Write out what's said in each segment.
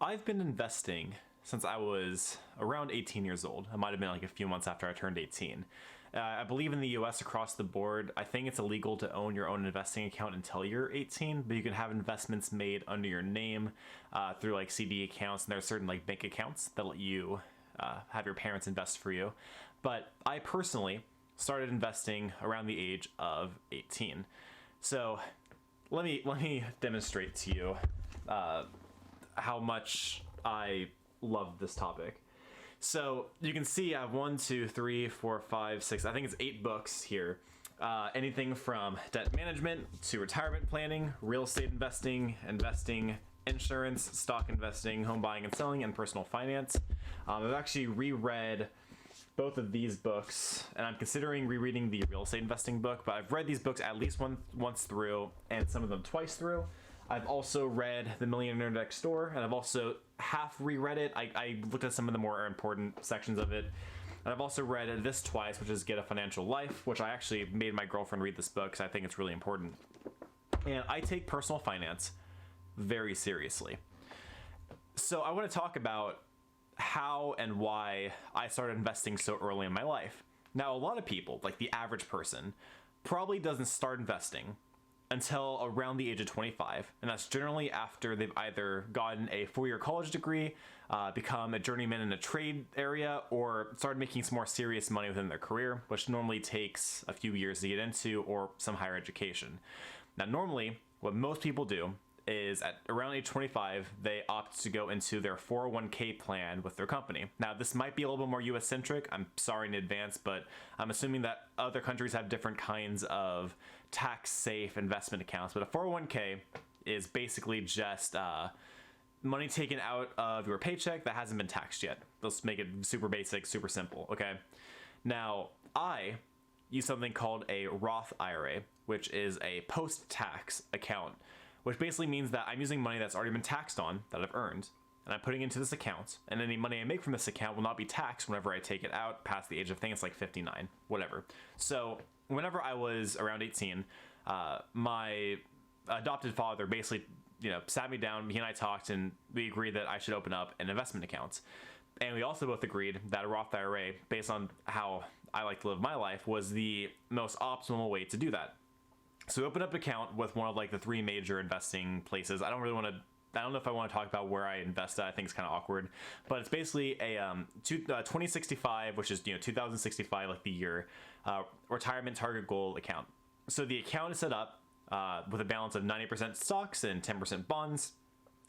I've been investing since I was around 18 years old. It might have been like a few months after I turned 18. I believe in the US across the board, I think it's illegal to own your own investing account until you're 18, but you can have investments made under your name through like CD accounts, and there are certain like bank accounts that let you have your parents invest for you. But I personally started investing around the age of 18. So let me demonstrate to you how much I love this topic. So you can see I have 1, 2, 3, 4, 5, 6, I think it's 8 books here. Anything from debt management to retirement planning, real estate investing, insurance, stock investing, home buying and selling, and personal finance. I've actually reread both of these books, and I'm considering rereading the real estate investing book, but I've read these books at least once through, and some of them twice through. I've also read The Millionaire Next Door, and I've also half reread it. I looked at some of the more important sections of it. And I've also read this twice, which is Get a Financial Life, which I actually made my girlfriend read this book because I think it's really important. And I take personal finance very seriously. So I want to talk about how and why I started investing so early in my life. Now, a lot of people, like the average person, probably doesn't start investing until around the age of 25, and that's generally after they've either gotten a 4-year college degree, become a journeyman in a trade area, or started making some more serious money within their career, which normally takes a few years to get into, or some higher education. Now, normally, what most people do is at around age 25, they opt to go into their 401k plan with their company. Now, this might be a little bit more US centric. I'm sorry in advance, but I'm assuming that other countries have different kinds of tax safe investment accounts. But a 401k is basically just money taken out of your paycheck that hasn't been taxed yet. Let's make it super basic, super simple, okay? Now, I use something called a Roth IRA, which is a post-tax account, which basically means that I'm using money that's already been taxed on, that I've earned, and I'm putting into this account, and any money I make from this account will not be taxed whenever I take it out past the age of, I think it's like 59, whatever. So whenever I was around 18, my adopted father basically, sat me down, he and I talked, and we agreed that I should open up an investment account. And we also both agreed that a Roth IRA, based on how I like to live my life, was the most optimal way to do that. So we opened up an account with one of like the 3 major investing places. I don't know if I want to talk about where I invest at. I think it's kind of awkward, but it's basically a 2065, which is 2065, like the year, retirement target goal account. So the account is set up with a balance of 90% stocks and 10% bonds,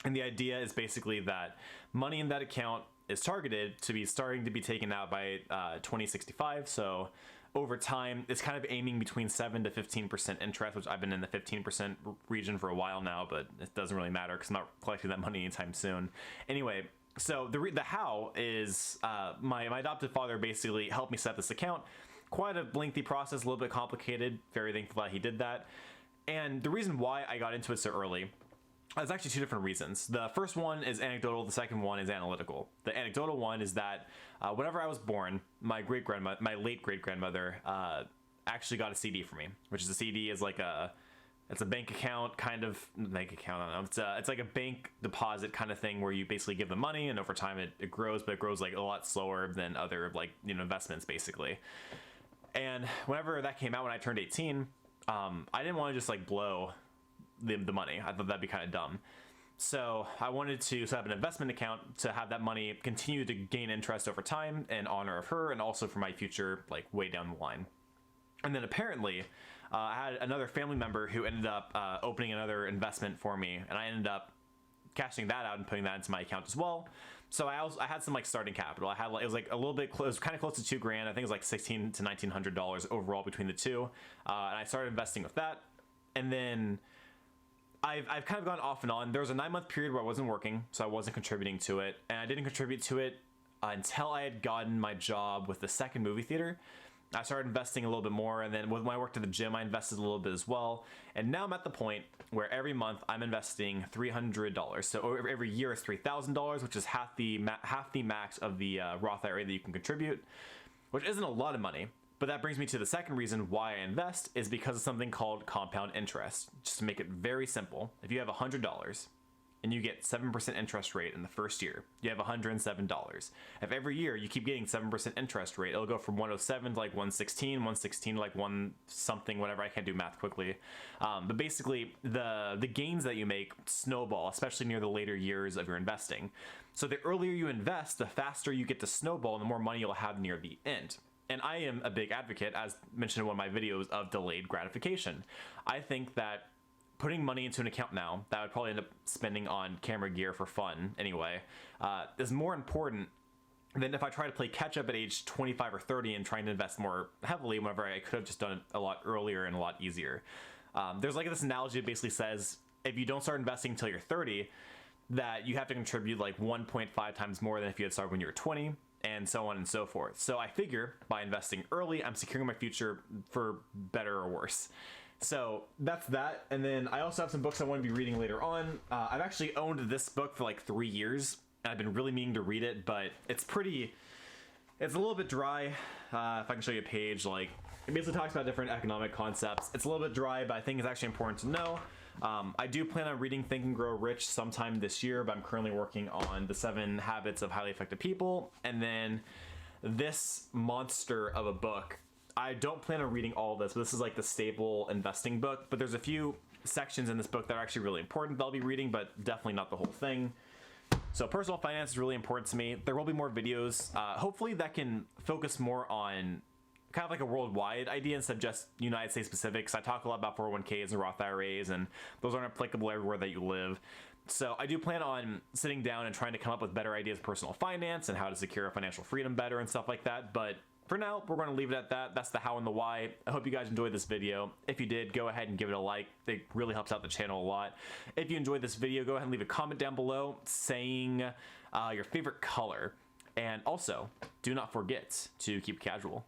and the idea is basically that money in that account is targeted to be starting to be taken out by 2065. So over time, it's kind of aiming between 7 to 15% interest, which I've been in the 15% region for a while now, but it doesn't really matter because I'm not collecting that money anytime soon. Anyway, so the how is my adopted father basically helped me set this account. Quite a lengthy process, a little bit complicated. Very thankful that he did that. And the reason why I got into it so early, there's actually 2 different reasons. The first one is anecdotal, the second one is analytical. The anecdotal one is that whenever I was born, my late great-grandmother actually got a CD for me, which is a CD is like it's a bank account, kind of bank account, I don't know. It's like a bank deposit kind of thing where you basically give the money and over time it grows, but it grows like a lot slower than other like investments basically. And whenever that came out when I turned 18, I didn't want to just like blow the money. I thought that'd be kind of dumb. So I wanted to set up an investment account to have that money continue to gain interest over time in honor of her and also for my future, like way down the line. And then apparently I had another family member who ended up opening another investment for me, and I ended up cashing that out and putting that into my account as well. So I had some like starting capital. I had it was like a little bit close, it was kind of close to $2,000. I think it was like $1,600 to $1,900 overall between the two. And I started investing with that. And then I've kind of gone off and on. There was a 9-month period where I wasn't working, so I wasn't contributing to it. And I didn't contribute to it until I had gotten my job with the second movie theater. I started investing a little bit more, and then when I worked at the gym, I invested a little bit as well. And now I'm at the point where every month I'm investing $300. So every year is $3,000, which is half the max of the Roth IRA that you can contribute, which isn't a lot of money. But that brings me to the second reason why I invest is because of something called compound interest. Just to make it very simple, if you have $100 and you get 7% interest rate in the first year, you have $107. If every year you keep getting 7% interest rate, it'll go from 107 to like 116, 116 to like one something, whatever. I can't do math quickly. But basically the gains that you make snowball, especially near the later years of your investing. So the earlier you invest, the faster you get to snowball and the more money you'll have near the end. And I am a big advocate, as mentioned in one of my videos, of delayed gratification. I think that putting money into an account now that I would probably end up spending on camera gear for fun anyway, is more important than if I try to play catch up at age 25 or 30 and trying to invest more heavily whenever I could have just done it a lot earlier and a lot easier. There's like this analogy that basically says if you don't start investing until you're 30, that you have to contribute like 1.5 times more than if you had started when you were 20, and so on and so forth. So I figure by investing early, I'm securing my future for better or worse. So that's that. And then I also have some books I want to be reading later on. I've actually owned this book for like 3 years, and I've been really meaning to read it, but it's a little bit dry. If I can show you a page, like it basically talks about different economic concepts. It's a little bit dry, but I think it's actually important to know. I do plan on reading Think and Grow Rich sometime this year, but I'm currently working on The 7 Habits of Highly Effective People. And then this monster of a book, I don't plan on reading all of this, but this is like the staple investing book. But there's a few sections in this book that are actually really important that I'll be reading, but definitely not the whole thing. So personal finance is really important to me. There will be more videos, hopefully that can focus more on kind of like a worldwide idea instead of just United States specific. I talk a lot about 401ks and Roth IRAs, and those aren't applicable everywhere that you live. So I do plan on sitting down and trying to come up with better ideas of personal finance and how to secure financial freedom better and stuff like that. But for now, we're going to leave it at that. That's the how and the why. I hope you guys enjoyed this video. If you did, go ahead and give it a like. It really helps out the channel a lot. If you enjoyed this video, go ahead and leave a comment down below saying your favorite color. And also, do not forget to keep casual.